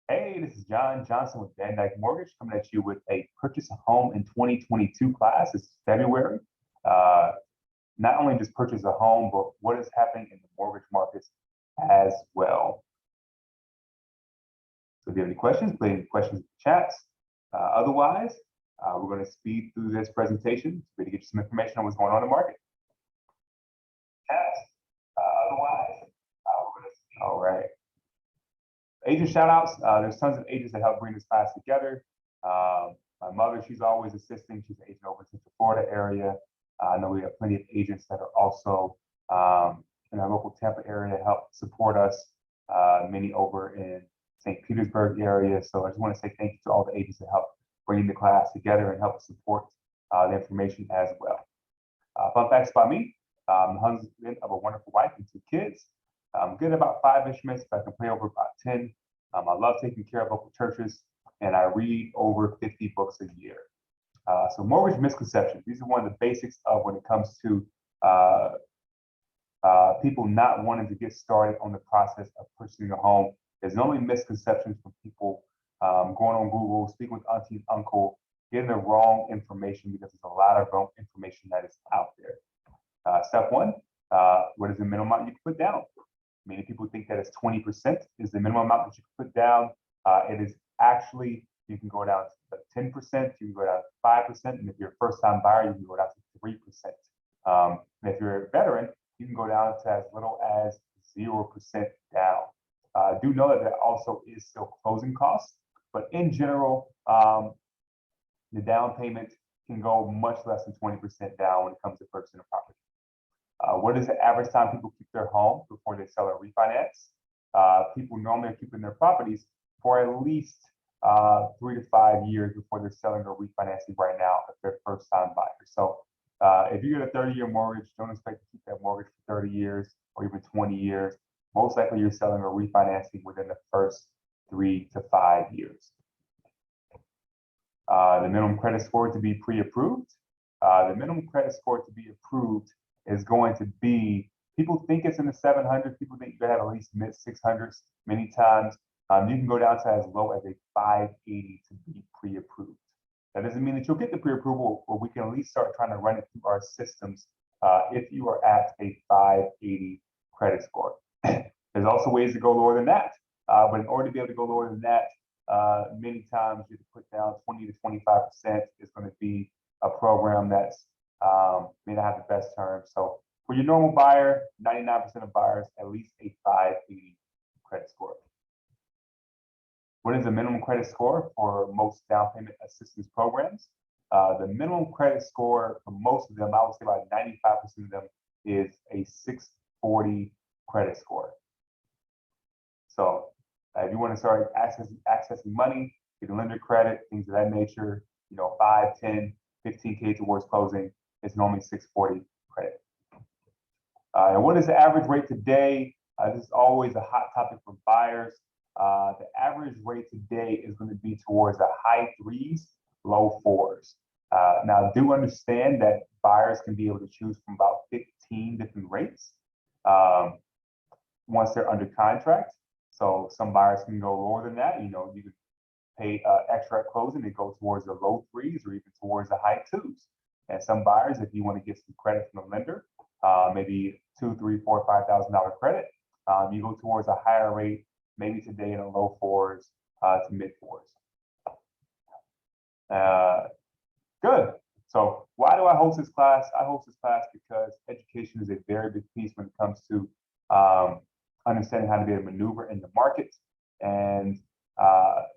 Hey, this is Jon Johnson with Vandyk Mortgage coming at you with a purchase a home in 2022 class. It's February. Uh, Not only just purchase a home, but what is happening in the mortgage markets as well. So if you have any questions, put any questions in the chats. Otherwise, we're going to speed through this presentation to get you some information on what's going on in the market. Chats. Otherwise, we're going to. All right. Agent shout outs. There's tons of agents that help bring this class together. My mother, she's always assisting. She's an agent over in Central Florida area. I know we have plenty of agents that are also in our local Tampa area to help support us, many over in St. Petersburg area. So I just want to say thank you to all the agents that help bring the class together and help support the information as well. Fun facts about me. I'm the husband of a wonderful wife and 2 kids. I'm good at about 5 instruments, but I can play over about 10. I love taking care of local churches, and I read over 50 books a year. So mortgage misconceptions. These are one of the basics of when it comes to people not wanting to get started on the process of purchasing a home. There's normally misconceptions from people going on Google, speaking with auntie and uncle, getting the wrong information because there's a lot of wrong information that is out there. Step 1, what is the minimum amount you can put down? Many people think that it's 20% is the minimum amount that you can put down. It is actually, you can go down to 10%, you can go down to 5%, and if you're a first-time buyer, you can go down to 3%. And if you're a veteran, you can go down to as little as 0% down. Do know that there also is still closing costs, but in general, the down payment can go much less than 20% down when it comes to purchasing a property. What is the average time people keep their home before they sell or refinance? People normally are keeping their properties for at least 3 to 5 years before they're selling or refinancing right now if they're first-time buyers. So if you get a 30-year mortgage, don't expect to keep that mortgage for 30 years or even 20 years. Most likely you're selling or refinancing within the first 3 to 5 years. The minimum credit score to be pre-approved. The minimum credit score to be approved is going to be, people think it's in the 700s, people think you gotta have at least mid 600s many times. You can go down to as low as a 580 to be pre-approved. That doesn't mean that you'll get the pre-approval, but we can at least start trying to run it through our systems if you are at a 580 credit score. There's also ways to go lower than that, but in order to be able to go lower than that, many times you have to put down 20 to 25% is going to be a program that's may not have the best terms. So for your normal buyer, 99% of buyers, at least a 580 credit score. What is the minimum credit score for most down payment assistance programs? The minimum credit score for most of them, I would say about 95% of them, is a 640 credit score. So if you want to start accessing money, get a lender credit, things of that nature, 5, 10, 15K towards closing, it's normally 640 credit. And what is the average rate today? This is always a hot topic for buyers. The average rate today is going to be towards the high 3s, low 4s. Now, do understand that buyers can be able to choose from about 15 different rates once they're under contract. So some buyers can go lower than that. You can pay extra at closing and go towards the low 3s or even towards the high 2s. And some buyers, if you want to get some credit from the lender, maybe $2,000, $3,000, $4,000, $5,000 credit, you go towards a higher rate, maybe today in the low 4s to mid 4s. Good. So why do I host this class? I host this class because education is a very big piece when it comes to understanding how to be able to maneuver in the market. And I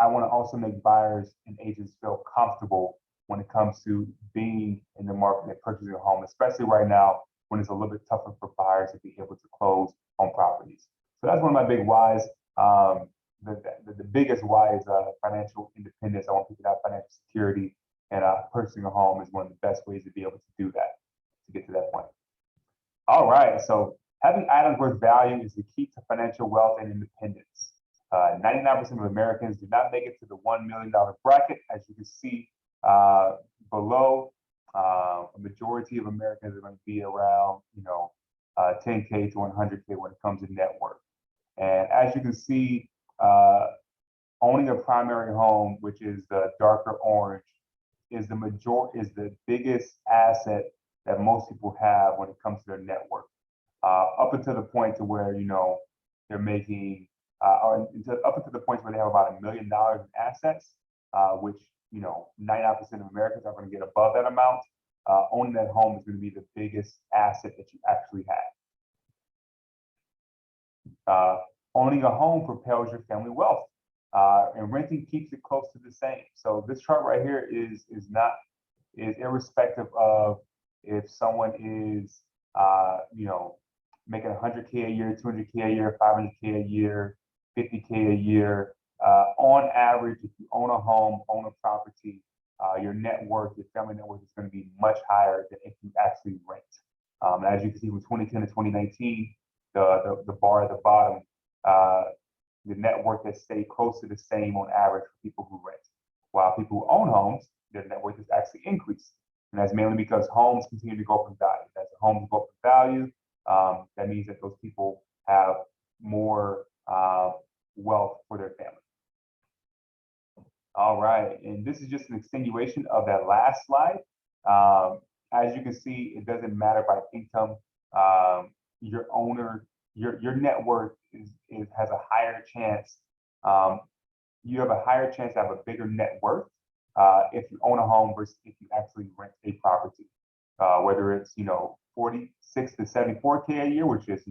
want to also make buyers and agents feel comfortable when it comes to being in the market and purchasing a home, especially right now when it's a little bit tougher for buyers to be able to close on properties. So that's one of my big whys. The biggest why is financial independence. I want people to have financial security, and purchasing a home is one of the best ways to be able to do that, to get to that point. All right, so having items worth value is the key to financial wealth and independence. 99% of Americans do not make it to the $1 million bracket. As you can see below, a majority of Americans are going to be around, 10K to 100K when it comes to net worth. And as you can see, owning a primary home, which is the darker orange, is the biggest asset that most people have when it comes to their net worth. Up until the point to where they're making, up until the point where they have about $1 million in assets, which 99% of Americans are going to get above that amount. Owning that home is going to be the biggest asset that you actually have. Owning a home propels your family wealth, and renting keeps it close to the same. So this chart right here is irrespective of if someone is making 100K a year, 200K a year, 500K a year, 50K a year. On average, if you own a home, own a property, your net worth, your family net worth is going to be much higher than if you actually rent. As you can see, from 2010 to 2019, the bar at the bottom, the net worth has stayed close to the same on average for people who rent. While people who own homes, their net worth has actually increased. And that's mainly because homes continue to go up in value. As the homes go up in value, that means that those people have more wealth for their family. All right, and this is just an extenuation of that last slide. As you can see, it doesn't matter by income. Your net worth has a higher chance. You have a higher chance to have a bigger net worth if you own a home versus if you actually rent a property. Whether it's 46 to 74K a year, which is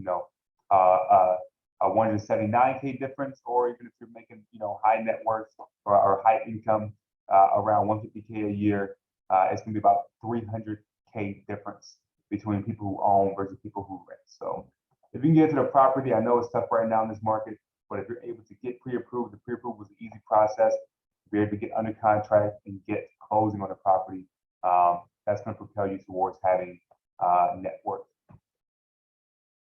a 179K difference, or even if you're making high net worth or high income around 150K a year, it's going to be about 300K difference between people who own versus people who rent. So if you can get to the property, I know it's tough right now in this market, but if you're able to get pre-approved, the pre-approved is an easy process. Be able to get under contract and get closing on the property. That's going to propel you towards having net worth.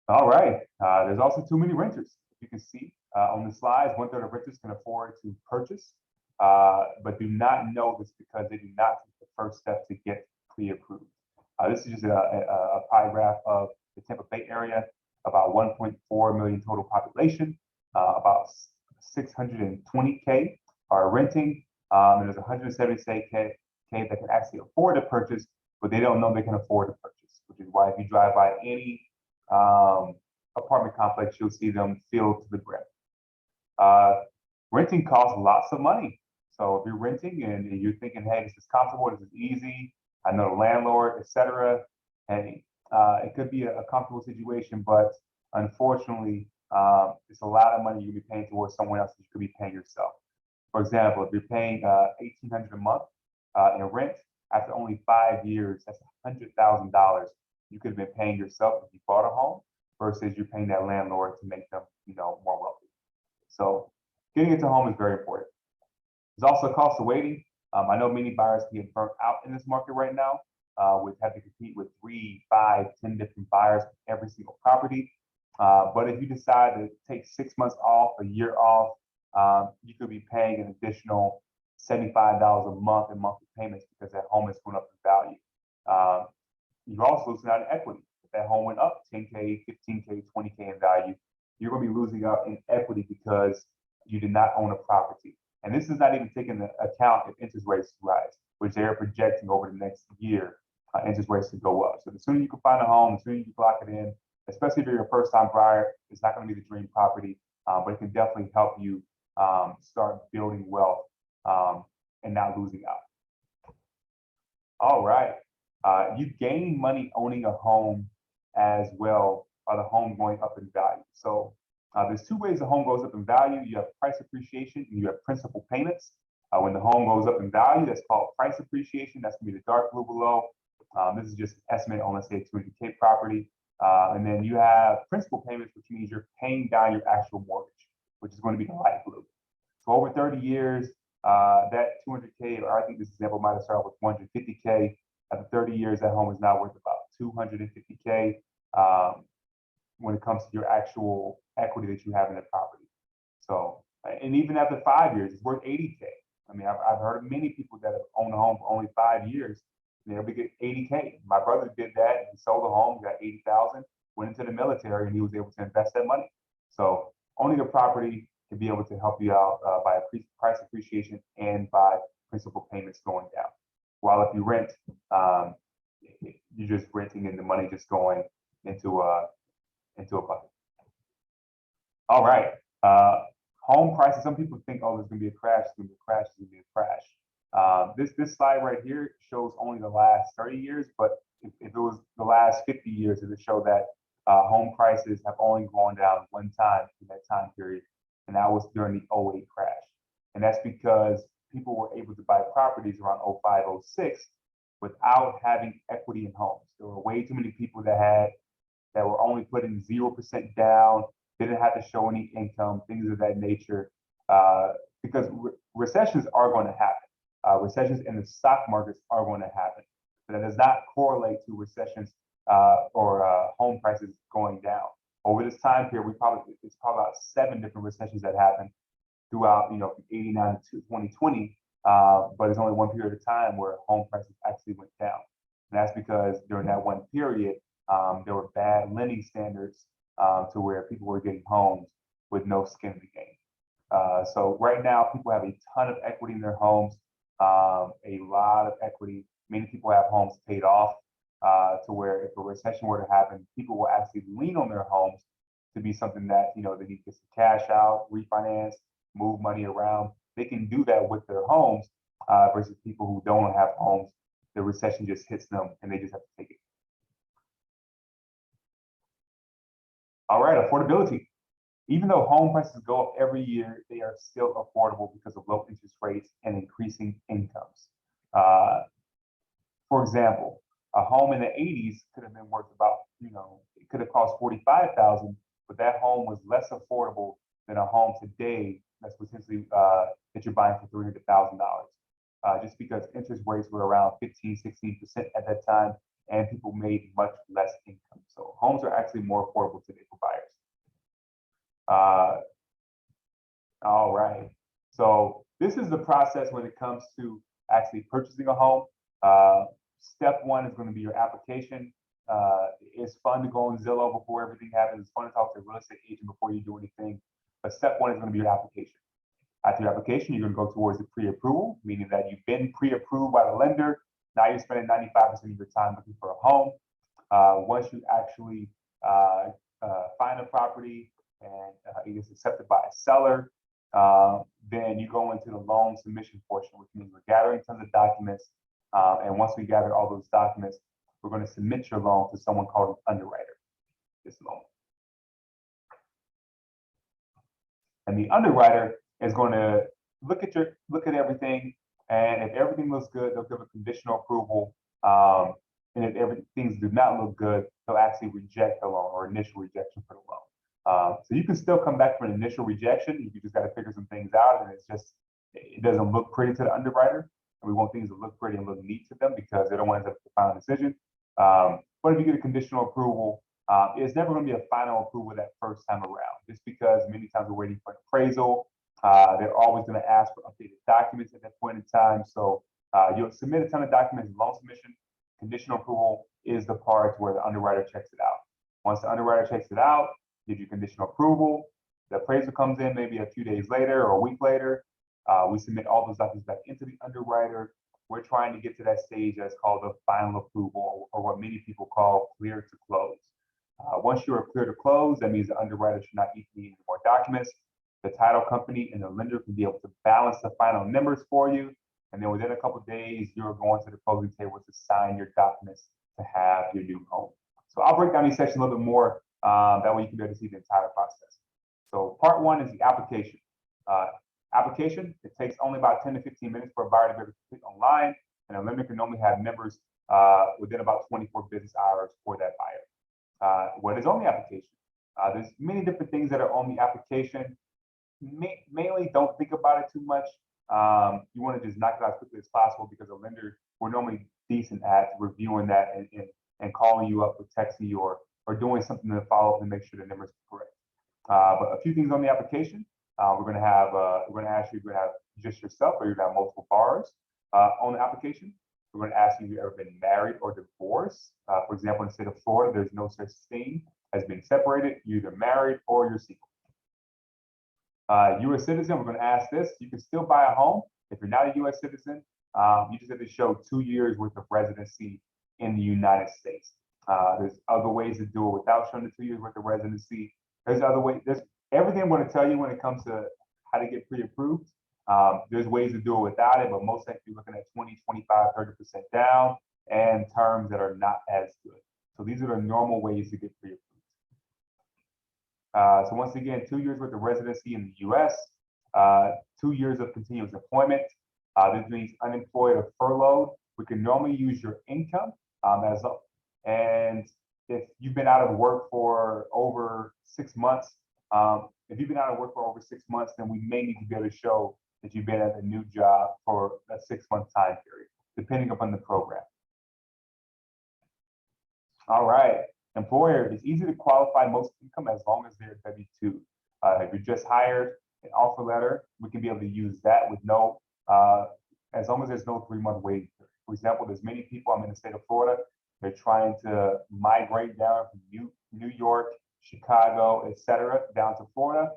All right. There's also too many renters. You can see on the slides, 1/3 of renters can afford to purchase, but do not know this because they do not take the first step to get pre-approved. This is just a pie graph of the Tampa Bay area, about 1.4 million total population, about 620K are renting, and there's 176K that can actually afford to purchase, but they don't know they can afford to purchase, which is why if you drive by any apartment complex, you'll see them filled to the brim. Renting costs lots of money. So if you're renting and you're thinking, hey, this is comfortable, this is easy, I know the landlord, etc., hey, it could be a comfortable situation, but unfortunately, it's a lot of money you'll be paying towards someone else that you could be paying yourself. For example, if you're paying $1,800 a month in rent, after only 5 years, that's $100,000 you could have been paying yourself if you bought a home versus you're paying that landlord to make them, more wealthy. So getting into a home is very important. There's also a cost of waiting. I know many buyers can get burnt out in this market right now, with having to compete with 3, 5, 10 different buyers for every single property. But if you decide to take 6 months off, a year off, you could be paying an additional $75 a month in monthly payments because that home is going up in value. You're also losing out in equity. If that home went up 10K, 15K, 20K in value, you're going to be losing out in equity because you did not own a property. And this is not even taking into account if interest rates rise, which they are projecting over the next year, interest rates to go up. So the sooner you can find a home, the sooner you can lock it in, especially if you're a first-time buyer, it's not going to be the dream property, but it can definitely help you start building wealth and not losing out. All right. You gain money owning a home as well by the home going up in value. So there's 2 ways the home goes up in value. You have price appreciation and you have principal payments. When the home goes up in value, that's called price appreciation. That's going to be the dark blue below. This is just an estimate on, let's say, a 200K property. And then you have principal payments, which means you're paying down your actual mortgage, which is going to be the light blue. So over 30 years, that 200K, or I think this example might have started with 150K. After 30 years, that home is now worth about 250K when it comes to your actual equity that you have in the property. So, and even after 5 years, it's worth 80K. I mean, I've heard of many people that have owned a home for only 5 years, and they'll be getting 80K. My brother did that. He sold a home, got 80,000, went into the military, and he was able to invest that money. So owning a property to be able to help you out by price appreciation and by principal payments going down. While if you rent, you're just renting and the money just going into a bucket. All right. Home prices. Some people think, oh, there's going to be a crash. There's going to be a crash. There's going to be a crash. This slide right here shows only the last 30 years, but if it was the last 50 years, it would show that home prices have only gone down one time in that time period, and that was during the '08 crash. And that's because people were able to buy properties around '05, '06 without having equity in homes. There were way too many people that were only putting 0% down, didn't have to show any income, things of that nature, because recessions are going to happen. Recessions in the stock markets are going to happen. But that does not correlate to recessions or home prices going down. Over this time period, it's probably about 7 different recessions that happened throughout, from '89 to 2020. But it's only one period of time where home prices actually went down. And that's because during that one period, there were bad lending standards to where people were getting homes with no skin in the game. So right now, people have a ton of equity in their homes, a lot of equity. Many people have homes paid off to where if a recession were to happen, people will actually lean on their homes to be something that, they need to get some cash out, refinance, move money around. They can do that with their homes versus people who don't have homes. The recession just hits them and they just have to take it. All right, affordability. Even though home prices go up every year, they are still affordable because of low interest rates and increasing incomes. For example, a home in the '80s could have been worth about, it could have cost $45,000, but that home was less affordable than a home today that's potentially that you're buying for $300,000. Just because interest rates were around 15, 16% at that time, and people made much less income. So homes are actually more affordable today for buyers. All right. So this is the process when it comes to actually purchasing a home. Step one is going to be your application. It's fun to go on Zillow before everything happens. It's fun to talk to a real estate agent before you do anything. But step one is going to be your application. After your application, you're going to go towards the pre-approval, meaning that you've been pre-approved by the lender. Now you're spending 95% of your time looking for a home. Once you actually find a property and it is accepted by a seller, then you go into the loan submission portion, which means we're gathering tons of documents. And once we gather all those documents, we're going to submit your loan to someone called an underwriter. This loan. And the underwriter is going to look at everything, and if everything looks good, they'll give a conditional approval. And if things do not look good, they'll actually reject the loan or initial rejection for the loan. So you can still come back for an initial rejection. You just got to figure some things out, and it doesn't look pretty to the underwriter. And we want things to look pretty and look neat to them because they don't want to have the final decision. But if you get a conditional approval, it's never going to be a final approval that first time around, just because many times we're waiting for an appraisal. They're always going to ask for updated documents at that point in time. So you'll submit a ton of documents, loan submission. Conditional approval is the part where the underwriter checks it out. Once the underwriter checks it out, gives you conditional approval, the appraisal comes in maybe a few days later or a week later. We submit all those documents back into the underwriter. We're trying to get to that stage that's called the final approval, or what many people call clear to close. Once you're clear to close, that means the underwriter should not need any more documents. The title company and the lender can be able to balance the final numbers for you. And then within a couple of days, you're going to the closing table to sign your documents to have your new home. So I'll break down these sections a little bit more. That way you can be able to see the entire process. So part one is the application. Application, it takes only about 10 to 15 minutes for a buyer to be able to click online, and a lender can normally have members within about 24 business hours for that buyer. What is on the application? There's many different things that are on the application. Mainly, don't think about it too much. You want to just knock it out as quickly as possible because a lender, we're normally decent at reviewing that and calling you up or texting you or doing something to follow up and make sure the numbers are correct. But a few things on the application. We're going to ask you, you're going to have just yourself, or you're going to have multiple borrowers on the application. We're going to ask you if you've ever been married or divorced. For example, in the state of Florida, there's no such thing as being separated. You're either married or you're single. U.S. citizen, we're going to ask this. You can still buy a home if you're not a U.S. citizen. You just have to show 2 years worth of residency in the United States. There's other ways to do it without showing the 2 years worth of residency. There's other ways. There's everything I'm going to tell you when it comes to how to get pre-approved. There's ways to do it without it, but most likely you're looking at 20, 25, 30% down and terms that are not as good. So these are the normal ways to get pre-approved. So once again, 2 years worth of residency in the U.S., 2 years of continuous employment. This means unemployed or furloughed. We can normally use your income and if you've been out of work for over 6 months, if you've been out of work for over 6 months, then we may need to be able to show that you've been at a new job for a 6-month time period, depending upon the program. All right. Employer, it's easy to qualify most income as long as they're W-2. If you're just hired, an offer letter, we can be able to use that with no, as long as there's no 3-month waiting period. For example, there's many people, I'm in the state of Florida, they're trying to migrate down from New York, Chicago, etc., down to Florida.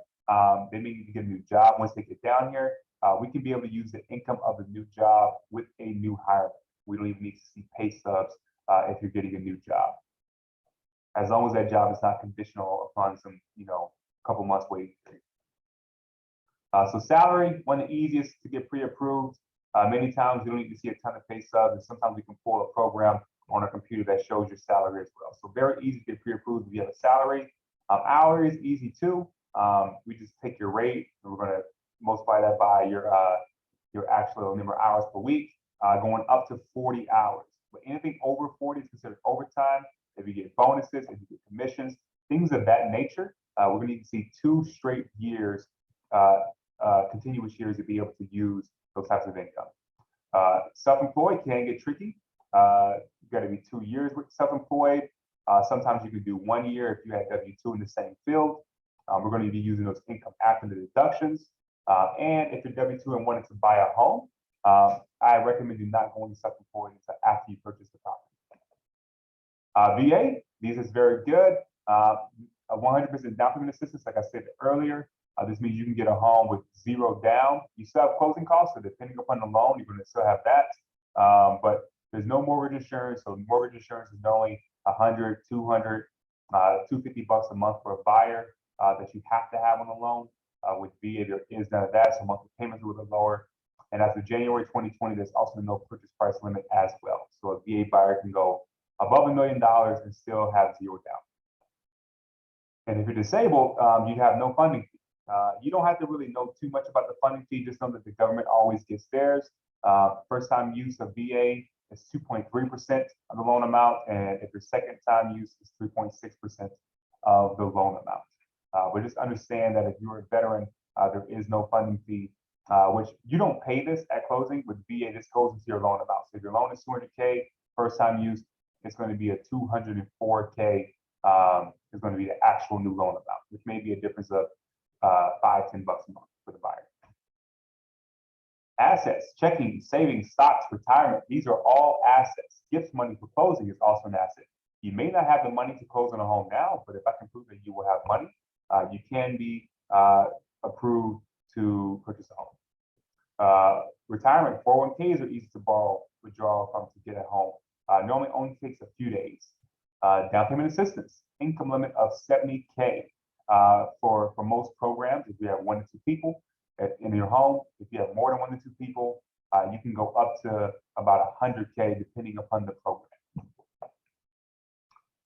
They may need to get a new job. Once they get down here, we can be able to use the income of the new job with a new hire. We don't even need to see pay stubs if you're getting a new job, as long as that job is not conditional upon some, couple months waiting period. So salary, one of the easiest to get pre-approved. Many times you don't need to see a ton of pay stubs, and sometimes we can pull a program on a computer that shows your salary as well. So very easy to get pre-approved if you have a salary. Hourly is easy too. We just take your rate and we're going to multiply that by your actual number of hours per week, going up to 40 hours. But anything over 40 is considered overtime. If you get bonuses, if you get commissions, things of that nature, we're going to need to see 2 straight years, continuous years to be able to use those types of income. Self-employed can get tricky. You got to be 2 years with self-employed. Sometimes you can do 1 year if you had W-2 in the same field. We're going to be using those income after the deductions. And if you're W-2 and wanted to buy a home, I recommend you not going self-employed until after you purchase the property. VA, these is very good. A 100% down payment assistance, like I said earlier. This means you can get a home with 0 down. You still have closing costs, so depending upon the loan, you're going to still have that. But there's no mortgage insurance, so mortgage insurance is only $100, $200, $250 a month for a buyer that you have to have on the loan. With VA, there is none of that, so monthly payments are a little lower. And as of January 2020, there's also no purchase price limit as well. So a VA buyer can go above $1 million and still have 0 down. And if you're disabled, you have no funding fee. You don't have to really know too much about the funding fee, just know that the government always gets theirs. First time use of VA is 2.3% of the loan amount, and if your second time use is 3.6% of the loan amount. But just understand that if you're a veteran, there is no funding fee, which you don't pay this at closing. With VA, this goes into your loan amount. So if your loan is $200K, first time use, it's going to be a $204K. Is going to be the actual new loan amount, which may be a difference of $5, $10 a month for the buyer. Assets, checking, savings, stocks, retirement, these are all assets. Gift money for closing is also an asset. You may not have the money to close on a home now, but if I can prove that you will have money, you can be approved to purchase a home. Retirement, 401ks are easy to withdraw from to get at home. Normally only takes a few days. Down payment assistance, income limit of $70K for most programs. If you have 1 to 2 people in your home, if you have more than 1 to 2 people, you can go up to about $100K depending upon the program.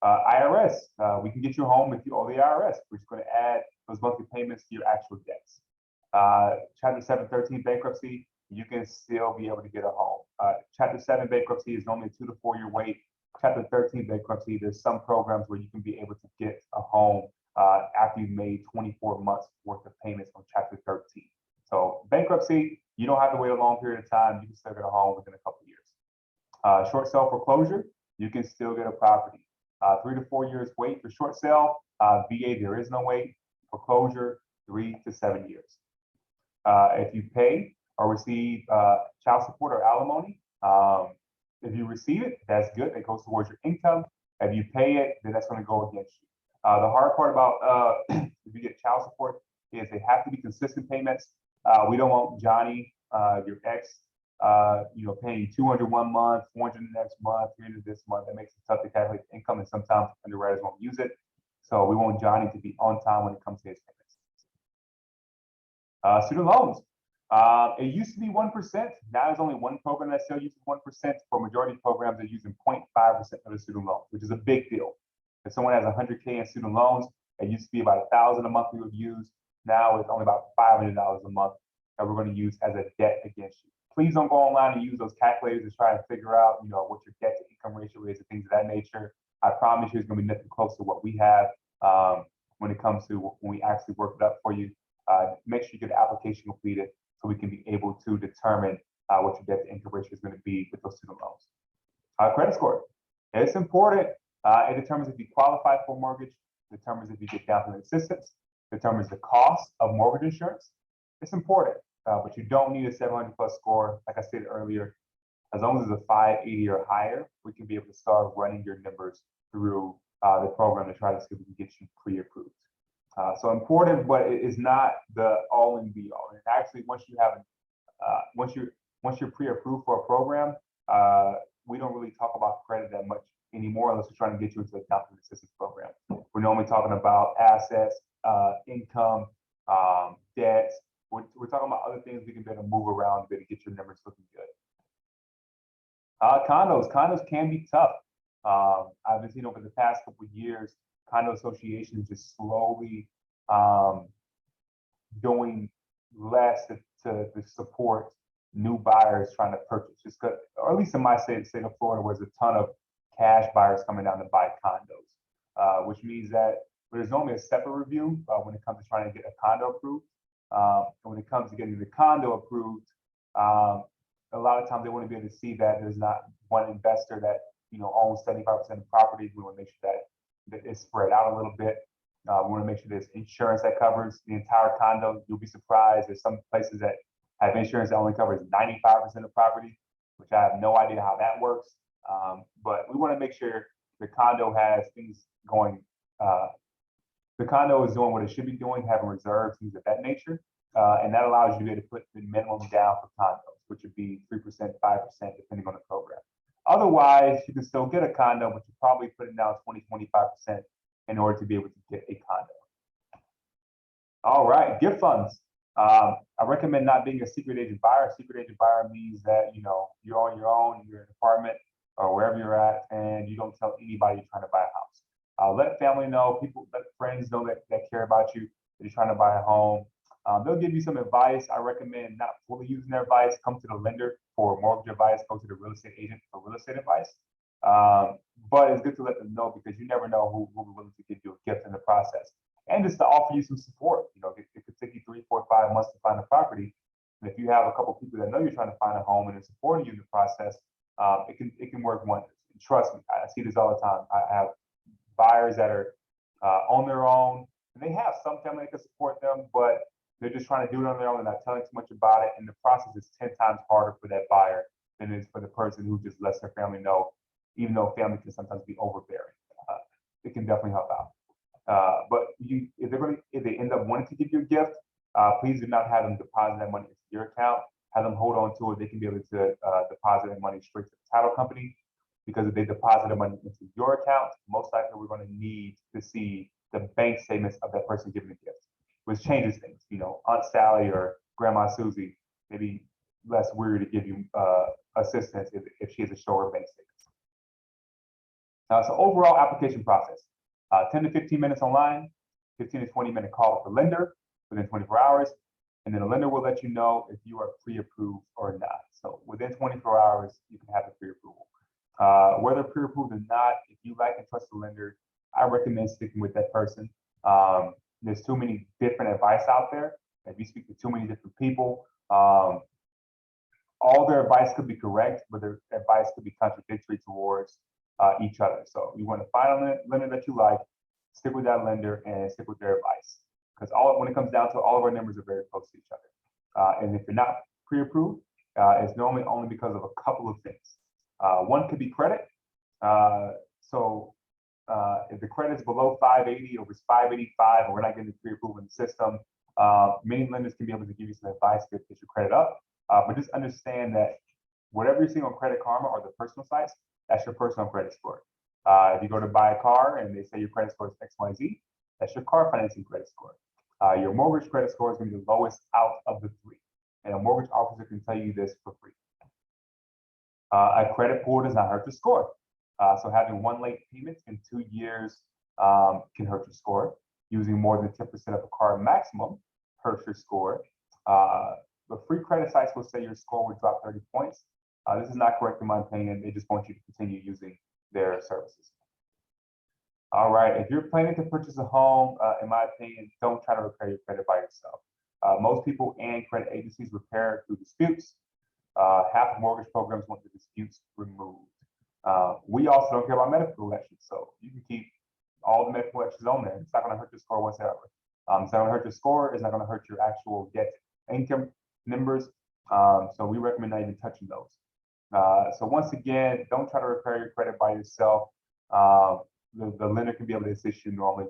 IRS, we can get you home if you owe the IRS. We're just going to add those monthly payments to your actual debts. Chapter 713 bankruptcy, you can still be able to get a home. Chapter 7 bankruptcy is normally a 2 to 4 year wait. Chapter 13 bankruptcy, there's some programs where you can be able to get a home after you've made 24 months worth of payments on Chapter 13. So bankruptcy, you don't have to wait a long period of time. You can still get a home within a couple of years. Short sale foreclosure, you can still get a property. 3 to 4 years wait for short sale. VA, there is no wait. Foreclosure, 3 to 7 years. If you pay or receive child support or alimony, if you receive it, that's good. It goes towards your income. If you pay it, then that's going to go against you. The hard part about if you get child support, is they have to be consistent payments. We don't want Johnny, your ex, paying 200 one month, 400 the next month, 300 this month. That makes it tough to calculate income, and sometimes underwriters won't use it. So we want Johnny to be on time when it comes to his payments. Student loans. It used to be 1%. Now there's only one program that still uses 1%. For majority of programs, they're using 0.5% of the student loan, which is a big deal. If someone has 100K in student loans, it used to be about $1,000 a month we would use. Now it's only about $500 a month that we're going to use as a debt against you. Please don't go online and use those calculators to try to figure out, what your debt to income ratio is and things of that nature. I promise you it's going to be nothing close to what we have when it comes to when we actually work it up for you. Make sure you get the application completed so we can be able to determine what your debt to income ratio is going to be with those student loans. Credit score. It's important. It determines if you qualify for a mortgage, determines if you get down payment assistance, determines the cost of mortgage insurance. It's important, but you don't need a 700 plus score. Like I stated earlier, as long as it's a 580 or higher, we can be able to start running your numbers through the program to try to see if we can get you pre-approved. So important, but it is not the all and be all. And actually, once you're pre-approved for a program, we don't really talk about credit that much anymore unless we're trying to get you into a down payment assistance program. We're normally talking about assets, income, debts. We're talking about other things we can be able to move around to get your numbers looking good. Condos can be tough. I've been seeing over the past couple of years, condo associations just slowly doing less to support new buyers trying to purchase. Just or at least in my state of Florida, where there's a ton of cash buyers coming down to buy condos, which means that there's normally a separate review when it comes to trying to get a condo approved. And when it comes to getting the condo approved, a lot of times they want to be able to see that there's not one investor that owns 75% of the property. We want to make sure that it's spread out a little bit. We want to make sure there's insurance that covers the entire condo. You'll be surprised. There's some places that have insurance that only covers 95% of property, which I have no idea how that works. But we want to make sure the condo has things going. The condo is doing what it should be doing, having reserves, things of that nature. And that allows you to be able to put the minimum down for condos, which would be 3%, 5%, depending on the program. Otherwise, you can still get a condo, but you're probably putting down 20, 25% in order to be able to get a condo. All right, gift funds. I recommend not being a secret agent buyer. A secret agent buyer means that you're on your own, you're in an apartment or wherever you're at, and you don't tell anybody you're trying to buy a house. Let family know, let friends know that care about you, that you're trying to buy a home. They'll give you some advice. I recommend not fully using their advice. Come to the lender for mortgage advice. Go to the real estate agent for real estate advice. But it's good to let them know because you never know who will be willing to give you a gift in the process. And just to offer you some support. It could take you 3, 4, 5 months to find a property. And if you have a couple people that know you're trying to find a home and they're supporting you in the process, it can work wonders. And trust me, I see this all the time. I have buyers that are on their own, and they have some family that can support them, but they're just trying to do it on their own and not telling too much about it. And the process is 10 times harder for that buyer than it is for the person who just lets their family know, even though family can sometimes be overbearing. It can definitely help out. But if they end up wanting to give you a gift, please do not have them deposit that money into your account. Have them hold on to it. They can be able to deposit that money straight to the title company, because if they deposit the money into your account, most likely we're going to need to see the bank statements of that person giving the gift, which changes things. Aunt Sally or Grandma Susie may be less weary to give you assistance if she has a shorter bank statement. So overall application process, 10 to 15 minutes online, 15 to 20 minute call with the lender within 24 hours. And then the lender will let you know if you are pre-approved or not. So within 24 hours, you can have the pre-approval. Whether pre-approved or not, if you like and trust the lender, I recommend sticking with that person. There's too many different advice out there. If you speak to too many different people, all their advice could be correct, but their advice could be contradictory towards each other. So you want to find a lender that you like, stick with that lender and stick with their advice. Because when it comes down to it, all of our numbers are very close to each other. And if you're not pre-approved, it's normally only because of a couple of things. One could be credit. If the credit is below 580 or it's 585 and we're not getting pre-approved in the system, Many lenders can be able to give you some advice to get your credit up, but just understand that whatever you're seeing on Credit Karma or the personal sites, that's your personal credit score. If you go to buy a car and they say your credit score is XYZ, that's your car financing credit score. Your mortgage credit score is going to be the lowest out of the three. And a mortgage officer can tell you this for free. A credit pull does not hurt your score. So having one late payment in 2 years can hurt your score. Using more than 10% of a car maximum hurts your score. But free credit sites will say your score will drop 30 points. This is not correct in my opinion. They just want you to continue using their services. All right, if you're planning to purchase a home, in my opinion, don't try to repair your credit by yourself. Most people and credit agencies repair through disputes. Half of mortgage programs want the disputes removed. We also don't care about medical collections, so you can keep all the medical collections on there. It's not going to hurt your score whatsoever. It's not going to hurt your score. It's not going to hurt your actual debt income numbers. So we recommend not even touching those. So once again, don't try to repair your credit by yourself. The lender can be able to assist you normally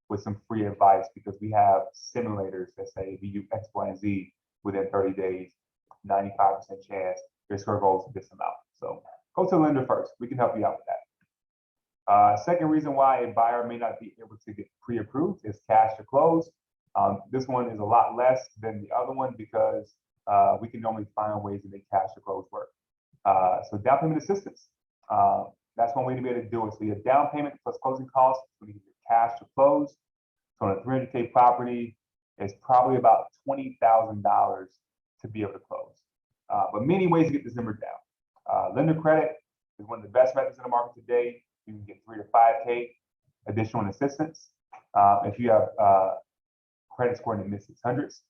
with some free advice because we have simulators that say if you do X, Y, and Z within 30 days, 95% chance your score goes this amount. So go to the lender first. We can help you out with that. Second reason why a buyer may not be able to get pre-approved is cash to close. This one is a lot less than the other one because we can normally find ways to make cash to close work. So down payment assistance. That's one way to be able to do it. So your down payment plus closing costs when you get your cash to close. So on a 300K property, it's probably about $20,000 to be able to close. But many ways to get this number down. Lender credit is one of the best methods in the market today. You can get 3 to 5K additional assistance. If you have credit score in the mid 600s,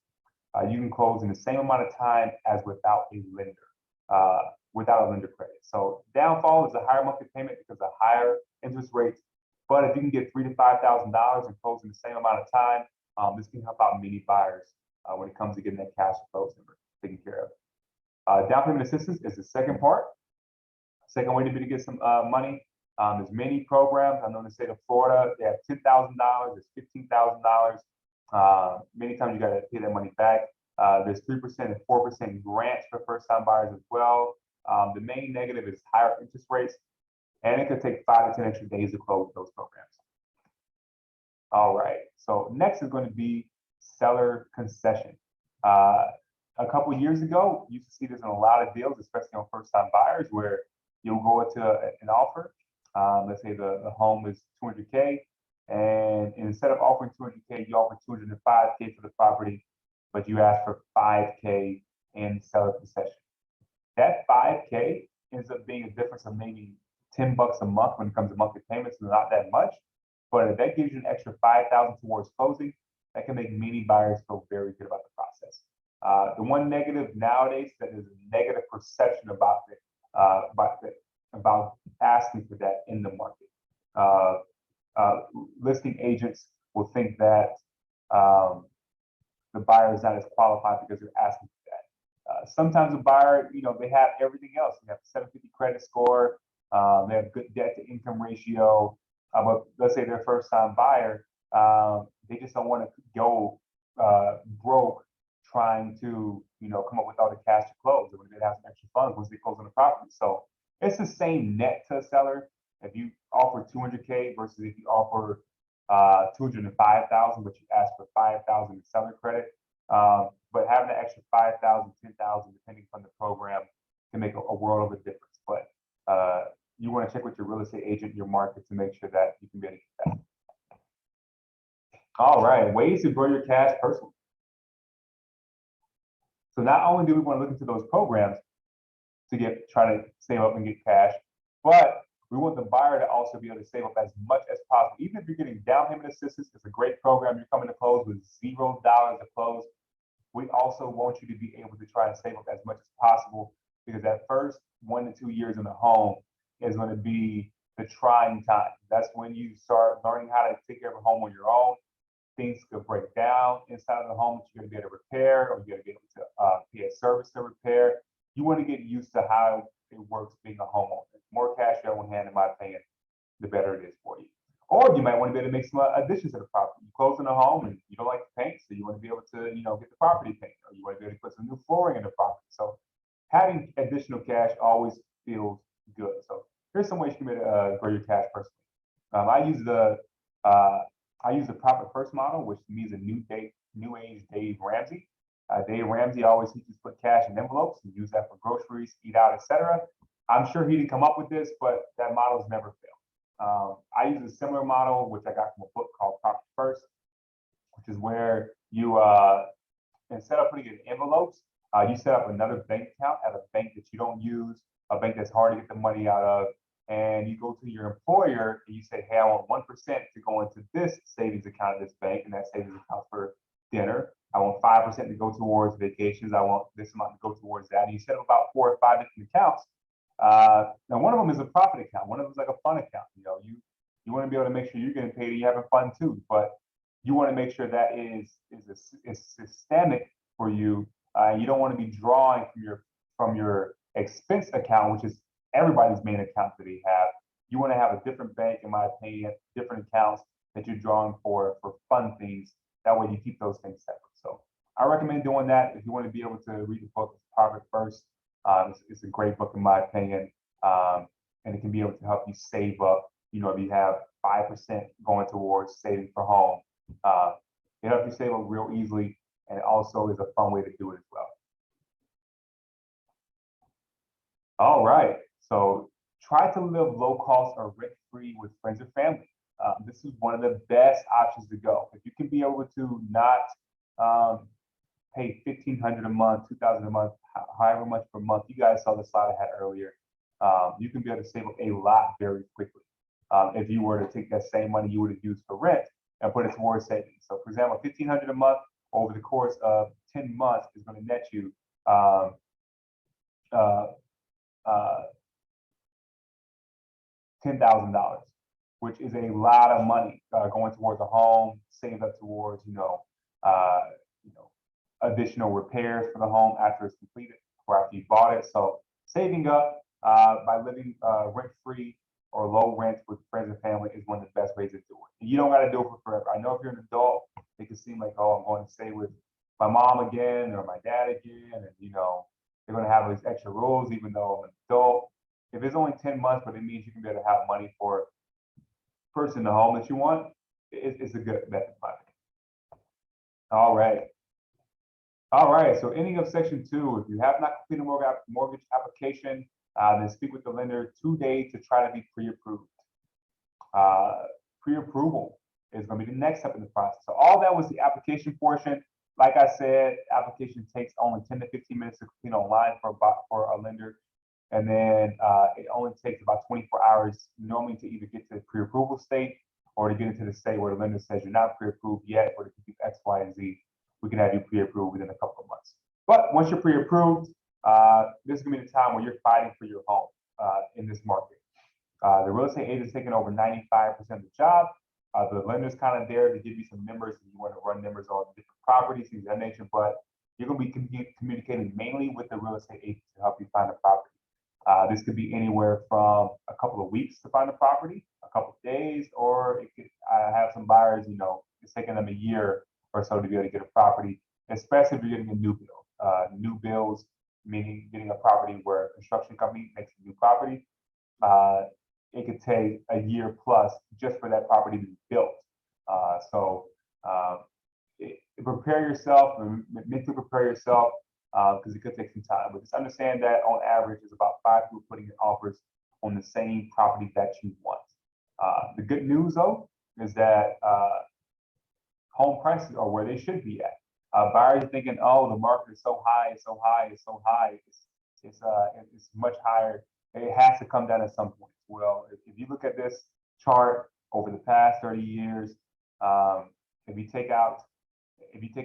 you can close in the same amount of time as without a lender. Without a lender credit. So downfall is a higher monthly payment because of higher interest rates. But if you can get $3,000 to $5,000 and close in the same amount of time, this can help out many buyers when it comes to getting that cash close number taken care of. Down payment assistance is the second part. Second way to be to get some money. There's many programs. I know in the state of Florida, they have $10,000, there's $15,000. Many times you got to pay that money back. There's 3% and 4% grants for first-time buyers as well. The main negative is higher interest rates, and it could take 5 to 10 extra days to close those programs. All right, so next is going to be seller concession. A couple of years ago, you used to see this in a lot of deals, especially on first-time buyers, where you'll go into an offer. Let's say the home is 200K, and instead of offering 200K, you offer 205K for the property, but you ask for 5K in seller concession. That 5K ends up being a difference of maybe $10 a month when it comes to monthly payments, not that much. But if that gives you an extra $5,000 towards closing, that can make many buyers feel very good about the process. The one negative nowadays that is a negative perception about it, about asking for that in the market. Listing agents will think that the buyer is not as qualified because they're asking for that. Sometimes a buyer, they have everything else. They have a 750 credit score. They have good debt to income ratio. But let's say they're a first time buyer, they just don't want to go broke trying to, come up with all the cash to close. They want to have some extra funds once they close on the property. So it's the same net to a seller. If you offer 200K versus if you offer 205,000, but you ask for 5,000 in seller credit. But having an extra 5,000, 10,000, depending on the program, can make a world of a difference. But you want to check with your real estate agent, your market, to make sure that you can be able to get that. All right, ways to grow your cash personally. So not only do we want to look into those programs to try to save up and get cash, but we want the buyer to also be able to save up as much as possible. Even if you're getting down payment assistance, it's a great program. You're coming to close with $0 to close. We also want you to be able to try and save up as much as possible because that first 1 to 2 years in the home is going to be the trying time. That's when you start learning how to take care of a home on your own. Things could break down inside of the home that you're going to be able to repair, or you're going to be able to pay a service to repair. You want to get used to how it works being a homeowner. The more cash you have on hand, in my opinion, the better it is for you. Or you might want to be able to make some additions to the property. You close in a home and you don't like the paint, so you want to be able to, get the property paint, or you want to be able to put some new flooring in the property. So having additional cash always feels good. So here's some ways you can grow your cash personally. I use the profit first model, which means a new age Dave Ramsey. Dave Ramsey always teaches put cash in envelopes and use that for groceries, eat out, etc. I'm sure he didn't come up with this, but that model's never failed. I use a similar model, which I got from a book called Profit First, which is where you, instead of putting it in envelopes, you set up another bank account at a bank that you don't use, a bank that's hard to get the money out of, and you go to your employer and you say, hey, I want 1% to go into this savings account at this bank, and that savings account for dinner. I want 5% to go towards vacations. I want this amount to go towards that. And you set up about 4 or 5 different accounts. Now, one of them is a profit account. One of them is like a fun account. You want to be able to make sure you're getting paid and you're having fun too, but you want to make sure that is systemic for you. You don't want to be drawing from your expense account, which is everybody's main account that they have. You want to have a different bank, in my opinion, different accounts that you're drawing for fun things. That way you keep those things separate. So I recommend doing that if you want to be able to read the book Profit First. It's a great book in my opinion, and it can be able to help you save up. If you have 5% going towards saving for home, it helps you save up real easily, and it also is a fun way to do it as well. All right, so try to live low cost or rent free with friends or family. This is one of the best options to go. If you can be able to not pay $1,500 a month, $2,000 a month, however much per month. You guys saw the slide I had earlier. You can be able to save up a lot very quickly. If you were to take that same money you would have used for rent and put it towards savings. So, for example, $1,500 a month over the course of 10 months is going to net you $10,000, which is a lot of money going towards a home, saved up towards additional repairs for the home after it's completed or after you bought it. So saving up by living rent free or low rent with friends and family is one of the best ways to do it. And you don't got to do it for forever. I know if you're an adult, it can seem like, oh, I'm going to stay with my mom again or my dad again, and they're going to have these extra rules, even though I'm an adult. If it's only 10 months, but it means you can be able to have money for a person in the home that you want, it's a good method. All right. So ending of section 2, if you have not completed a mortgage application, then speak with the lender today to try to be pre-approved. Pre-approval is going to be the next step in the process. So all that was the application portion. Like I said, application takes only 10 to 15 minutes to complete online for a lender. And then it only takes about 24 hours normally to either get to the pre-approval state or to get into the state where the lender says you're not pre-approved yet, or to do X, Y, and Z. We can have you pre-approved within a couple of months. But once you're pre-approved, this is going to be the time where you're fighting for your home in this market. The real estate agent is taking over 95% of the job. The lender's kind of there to give you some numbers if you want to run numbers on different properties, things of that nature, but you're going to be communicating mainly with the real estate agent to help you find a property. This could be anywhere from a couple of weeks to find a property, a couple of days, or it could, I have some buyers, it's taking them a year or so to be able to get a property, especially if you're getting a new build. New builds, meaning getting a property where a construction company makes a new property. It could take a year plus just for that property to be built. Prepare yourself, mentally prepare yourself, because it could take some time. But just understand that on average, there's about 5 people putting in offers on the same property that you want. The good news, though, is that home prices are where they should be at. Buyers are thinking, oh, the market is so high, it's so high, it's so high, it's much higher. It has to come down at some point. Well, if you look at this chart over the past 30 years, if you take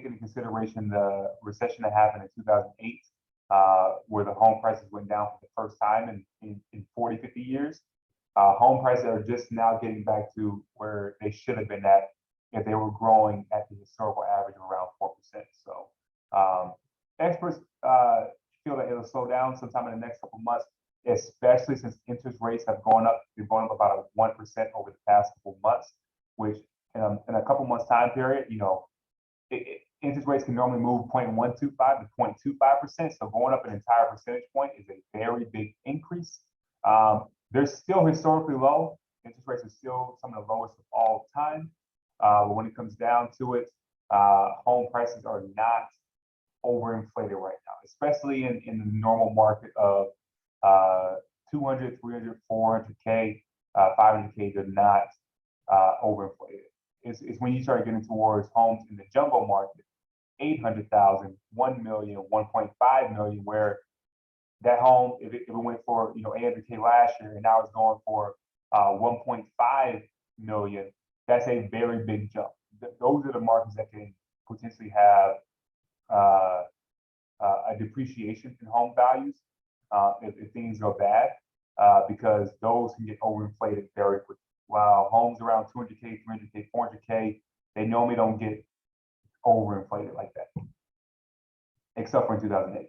into consideration the recession that happened in 2008, where the home prices went down for the first time in 40, 50 years, home prices are just now getting back to where they should have been at if they were growing at the historical average of around 4%. So experts feel that it'll slow down sometime in the next couple of months, especially since interest rates have gone up. They've gone up about 1% over the past couple of months, which in a couple months time period, interest rates can normally move 0.125 to 0.25%. So going up an entire percentage point is a very big increase. They're still historically low. Interest rates are still some of the lowest of all time. But when it comes down to it, home prices are not overinflated right now, especially in the normal market of 200, 300, 400K, 500K. They're not overinflated. It's when you start getting towards homes in the jumbo market, 800,000, 1 million, 1.5 million, where that home, if it went for 800K last year and now it's going for 1.5 million, that's a very big jump. Those are the markets that can potentially have a depreciation in home values if things go bad, because those can get overinflated very quickly. While homes around 200K, 300K, 400K, they normally don't get overinflated like that, except for in 2008.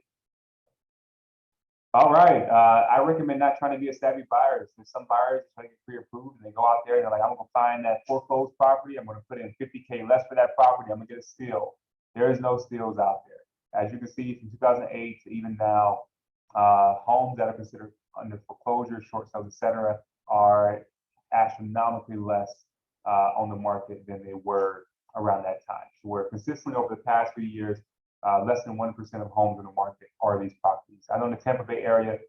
All right, I recommend not trying to be a savvy buyer. There's some buyers trying to get pre-approved, and they go out there and they're like, I'm gonna find that foreclosed property. I'm gonna put in 50K less for that property. I'm gonna get a steal. There is no steals out there. As you can see, from 2008 to even now, homes that are considered under foreclosure, short sales, etc., are astronomically less on the market than they were around that time. So we're consistently over the past few years, less than 1% of homes in the market are these properties. I know in the Tampa Bay area,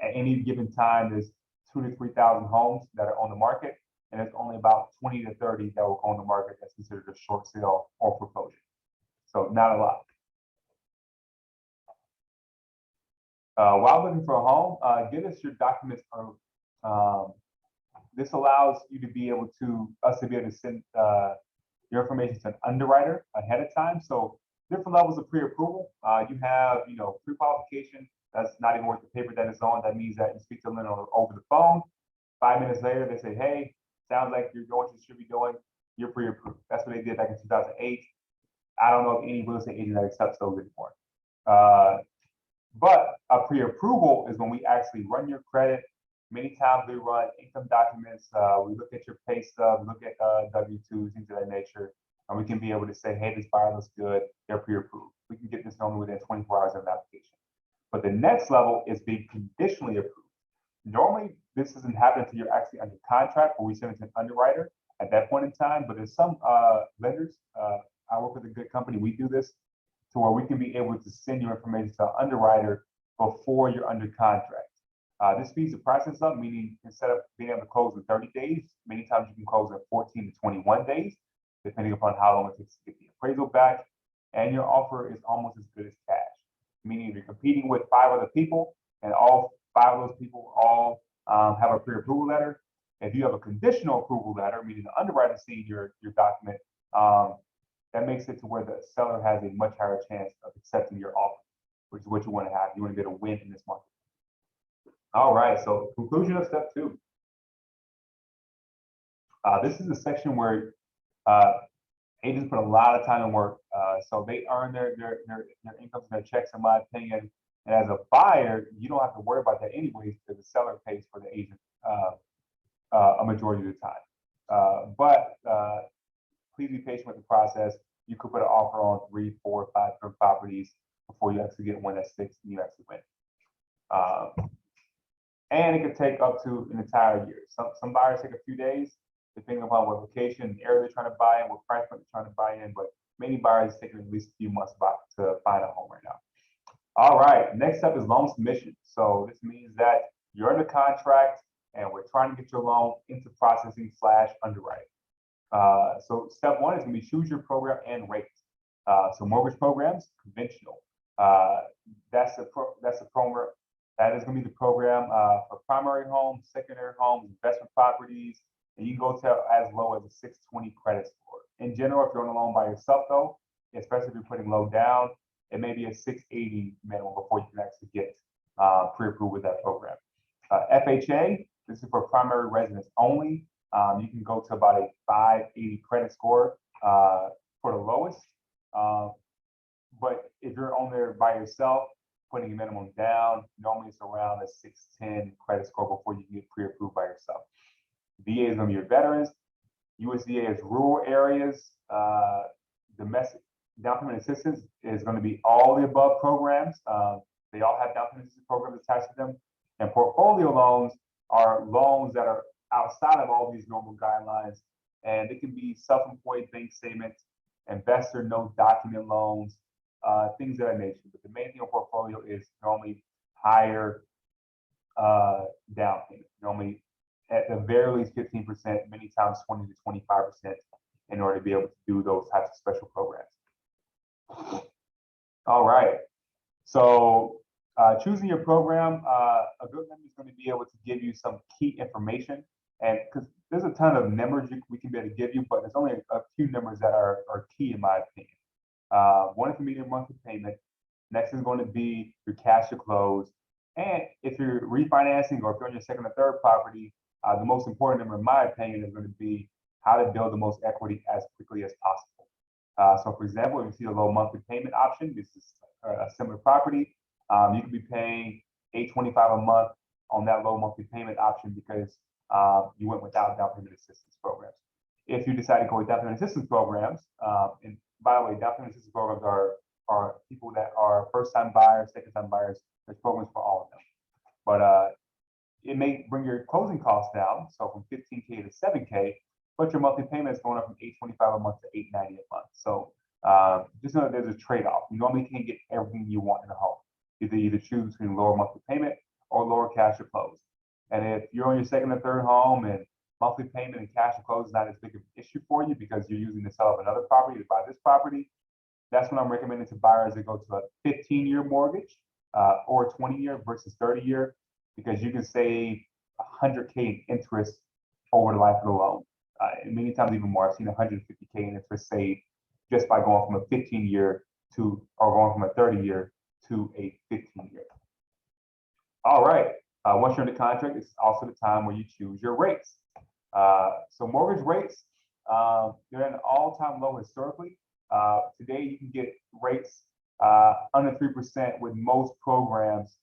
at any given time, there's 2,000 to 3,000 homes that are on the market, and there's only about 20 to 30 that will go on the market that's considered a short sale or foreclosure. So not a lot. While looking for a home, get us your documents early. This allows you to be able to send your information to an underwriter ahead of time. So different levels of pre-approval. You have, pre-qualification. That's not even worth the paper that it's on. That means that you speak to them over the phone. 5 minutes later, they say, hey, sounds like you're doing what you should be doing. You're pre-approved. That's what they did back in 2008. I don't know of any real estate agent that accepts those anymore. But a pre-approval is when we actually run your credit. Many times we run income documents. We look at your pay stub, look at W-2s, things of that nature, and we can be able to say, hey, this buyer looks good. They're pre-approved. We can get this normally within 24 hours of an application. But the next level is being conditionally approved. Normally, this doesn't happen until you're actually under contract, where we send it to an underwriter at that point in time. But there's some lenders, I work with a good company, we do this to where we can be able to send your information to an underwriter before you're under contract. This speeds the process up, meaning instead of being able to close in 30 days, many times you can close in 14 to 21 days, depending upon how long it takes to get the appraisal back. And your offer is almost as good as cash, meaning if you're competing with 5 other people and all 5 of those people all have a pre-approval letter. If you have a conditional approval letter, meaning the underwriter seeing your document, that makes it to where the seller has a much higher chance of accepting your offer, which is what you want to have. You want to get a win in this market. All right, so conclusion of step 2. This is a section where agents put a lot of time and work, so they earn their incomes and their checks, in my opinion. And as a buyer, you don't have to worry about that anyways, because the seller pays for the agent a majority of the time. But please be patient with the process. You could put an offer on 3, 4, 5 different properties before you actually get one that sticks and you actually win. And it could take up to an entire year. Some buyers take a few days, depending upon what location and area they're trying to buy in, what price point they're trying to buy in. But many buyers take at least a few months to find a home right now. All right, next up is loan submission. So this means that you're under contract and we're trying to get your loan into processing / underwriting. So step 1 is going to be choose your program and rate. So mortgage programs, conventional. That's the program. That is going to be the program for primary homes, secondary homes, investment properties, and you can go to as low as a 620 credit score. In general, if you're on a loan by yourself, though, especially if you're putting low down, it may be a 680 minimum before you can actually get pre-approved with that program. FHA, this is for primary residents only. You can go to about a 580 credit score for the lowest. But if you're on there by yourself, putting a minimum down, normally it's around a 610 credit score before you get pre-approved by yourself. VA is going to be your veterans. USDA is rural areas, domestic down payment assistance is going to be all the above programs. They all have down payment assistance programs attached to them. And portfolio loans are loans that are outside of all these normal guidelines. And it can be self-employed bank statements, investor note document loans, things of that nature. But the main thing on portfolio is normally higher down payment. Normally, at the very least 15%, many times 20 to 25% in order to be able to do those types of special programs. All right. So choosing your program, a good lender is going to be able to give you some key information. And because there's a ton of numbers we can be able to give you, but there's only a few numbers that are key in my opinion. One is going to be your monthly payment. Next is going to be your cash to close. And if you're refinancing or if you're on your second or third property, the most important number in my opinion is going to be how to build the most equity as quickly as possible. So for example, if you see the low monthly payment option, this is a similar property. You could be paying $825 a month on that low monthly payment option because you went without down payment assistance programs. If you decide to go with down payment assistance programs, and by the way, down payment assistance programs are people that are first-time buyers, second-time buyers. There's programs for all of them. But it may bring your closing costs down, so from 15K to 7K, but your monthly payment is going up from $825 a month to $890 a month. So just know that there's a trade-off. You normally can't get everything you want in a home. You either choose between lower monthly payment or lower cash to close. And if you're on your second or third home and monthly payment and cash to close is not as big of an issue for you because you're using the sell of another property to buy this property, that's when I'm recommending to buyers to go to a 15-year mortgage or a 20-year versus 30-year, because you can save $100K in interest over the life of the loan. And many times even more. I've seen $150K in interest saved just by going from a 15-year to, or going from a 30-year to a 15-year. All right. Once you're under contract, it's also the time where you choose your rates. So mortgage rates, they're at an all-time low historically. Today, you can get rates under 3% with most programs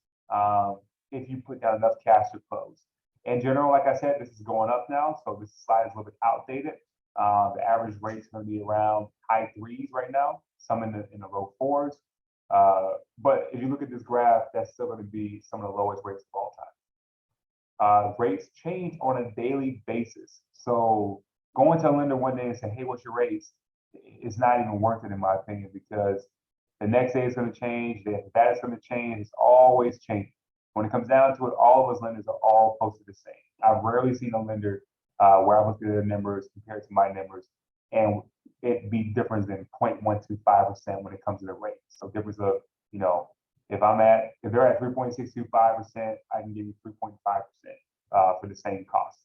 if you put down enough cash to close. In general, like I said, this is going up now, so this slide is a little bit outdated. The average rate is going to be around high threes right now, some in the low fours. But if you look at this graph, that's still going to be some of the lowest rates of all time. Rates change on a daily basis. So going to a lender one day and say, hey, what's your rates? It's not even worth it in my opinion, because the next day is going to change, the that is going to change, it's always changing. When it comes down to it, all of those lenders are all close to the same. I've rarely seen a lender where I look at their numbers compared to my numbers and it be different than 0.125% when it comes to the rate. So difference of, you know, if they're at 3.625%, I can give you 3.5% for the same cost.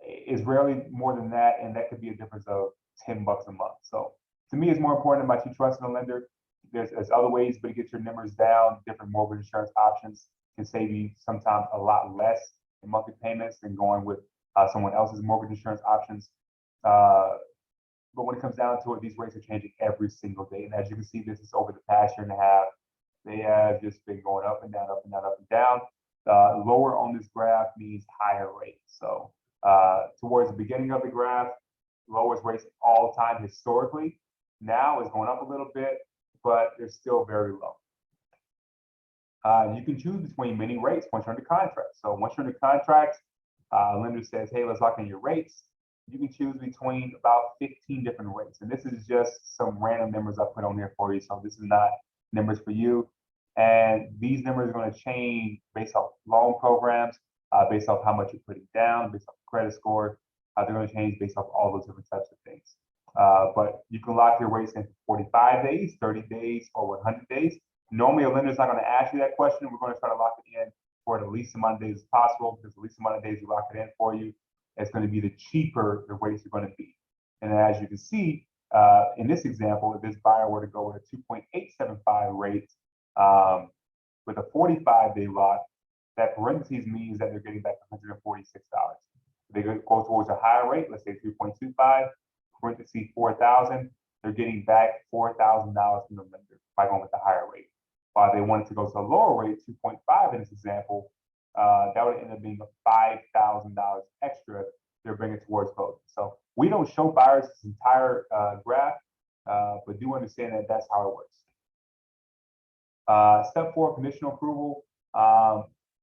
It's rarely more than that, and that could be a difference of $10 a month. So to me, it's more important about you trusting a lender. There's other ways, but to get your numbers down, different mortgage insurance options can save you sometimes a lot less in monthly payments than going with someone else's mortgage insurance options. But when it comes down to it, these rates are changing every single day. And as you can see, this is over the past year and a half. They have just been going up and down, up and down, up and down. Lower on this graph means higher rates. So towards the beginning of the graph, lowest rates all time historically. Now it's going up a little bit, but they're still very low. You can choose between many rates once you're under contract. So once you're under contract, lender says, hey, let's lock in your rates. You can choose between about 15 different rates. And this is just some random numbers I put on here for you. So this is not numbers for you. And these numbers are going to change based off loan programs, based off how much you're putting down, based off credit score. They're going to change based off all those different types of things. But you can lock your rates in for 45 days, 30 days, or 100 days. Normally, a lender's not going to ask you that question. We're going to try to lock it in for the least amount of days as possible, because the least amount of days we lock it in for you, it's going to be the cheaper the rates are going to be. And as you can see, in this example, if this buyer were to go with a 2.875 rate with a 45-day lock, that parentheses means that they're getting back $146. They go towards a higher rate, let's say 3.25, parentheses 4,000, they're getting back $4,000 from the lender by going with the higher rate. While they wanted to go to a lower rate, 2.5 in this example, that would end up being a $5,000 extra they're bringing towards closing. So we don't show buyers this entire graph but do understand that that's how it works. Step 4, conditional approval.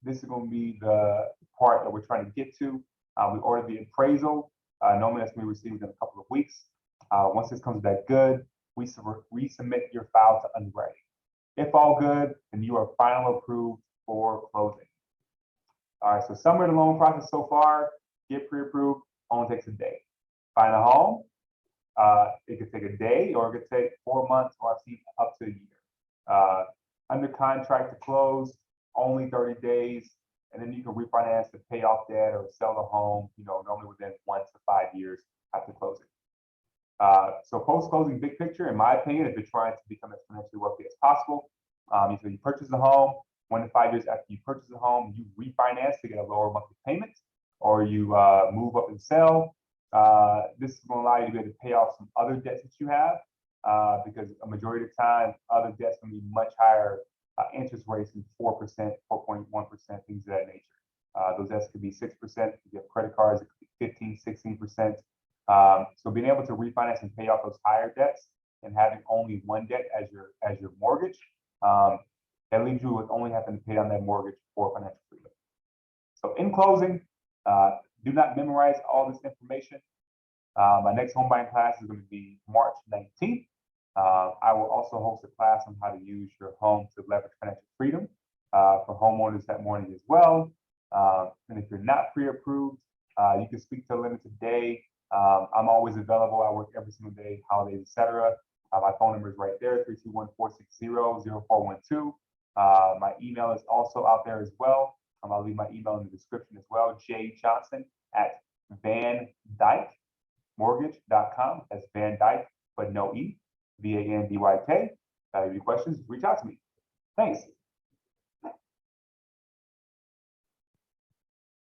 This is going to be the part that we're trying to get to. We ordered the appraisal. Normally that's going to be received in a couple of weeks. Once this comes back good, we resubmit your file to underwriting. If all good, then you are final approved for closing. All right, so summary of the loan process so far: get pre-approved, only takes a day. Find a home, it could take a day, or it could take 4 months, or I've seen up to a year. Under contract to close, only 30 days, and then you can refinance to pay off debt or sell the home, normally within 1 to 5 years after closing. So post-closing big picture, in my opinion, if you're trying to become as financially wealthy as possible, so you purchase the home, 1 to 5 years after you purchase the home, you refinance to get a lower monthly payment, or you move up and sell. This is going to allow you to be able to pay off some other debts that you have, because a majority of the time, other debts can be much higher interest rates than 4%, 4.1%, things of that nature. Those debts could be 6%. If you have credit cards, it could be 15, 16%. So being able to refinance and pay off those higher debts and having only one debt as your mortgage, that leaves you with only having to pay down that mortgage for financial freedom. So in closing, do not memorize all this information. My next home buying class is going to be March 19th. I will also host a class on how to use your home to leverage financial freedom for homeowners that morning as well. And if you're not pre-approved, you can speak to Linda today. I'm always available. I work every single day, holidays, etc. My phone number is right there, 321-460-0412. My email is also out there as well. I'll leave my email in the description as well, jjohnson@vandykmortgage.com. That's Vandyk, but no E, Vandyk. If you have any questions, reach out to me. Thanks.